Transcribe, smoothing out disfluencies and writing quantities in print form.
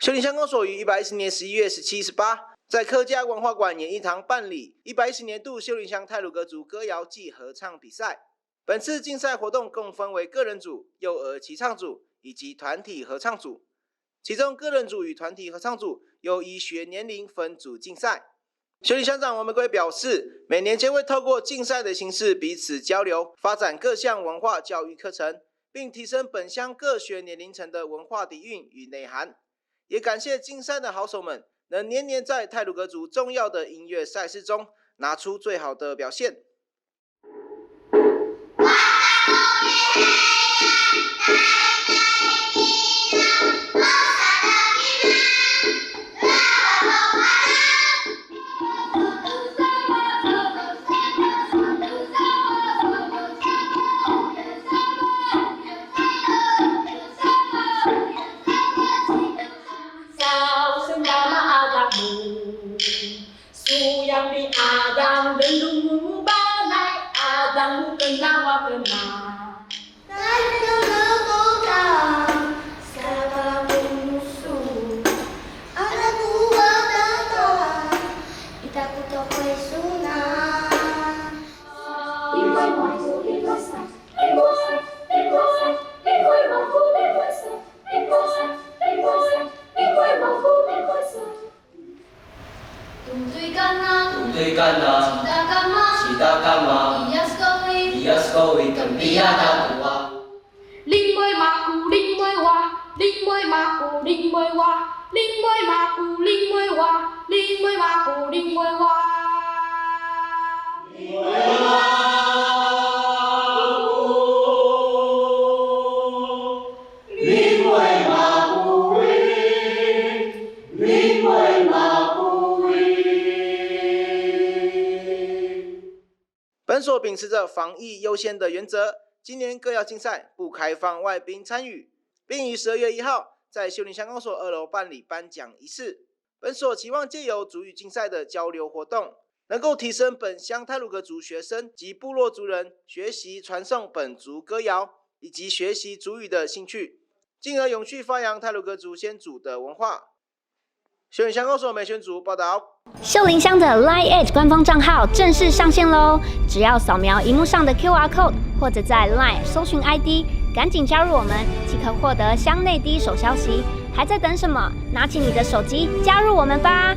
秀林乡公所于110年11月17、18在客家文化馆演艺堂办理110年度秀林乡太鲁阁族歌谣暨合唱比赛。本次竞赛活动共分为个人组、幼儿齐唱组以及团体合唱组。其中个人组与团体合唱组由依学年龄分组竞赛。秀林乡长王玫瑰表示，每年将会透过竞赛的形式彼此交流，发展各项文化教育课程，并提升本乡各学年龄层的文化底蕴与内涵。也感谢竞赛的好手们能年年在太鲁阁族重要的音乐赛事中拿出最好的表现。本所秉持着防疫优先的原则，今年歌谣竞赛不开放外宾参与，并于12月1号在秀林乡公所2楼办理颁奖仪式。本所期望借由族语竞赛的交流活动，能够提升本乡太鲁阁族学生及部落族人学习传颂本族歌谣以及学习族语的兴趣，进而永续发扬太鲁阁族先祖的文化。秀林乡公所美宣组报道。秀林乡的 LINE@ 官方账号正式上线喽！只要扫描荧幕上的 QR code， 或者在 LINE 搜寻 ID， 赶紧加入我们，即可获得乡内第一手消息。还在等什么？拿起你的手机加入我们吧！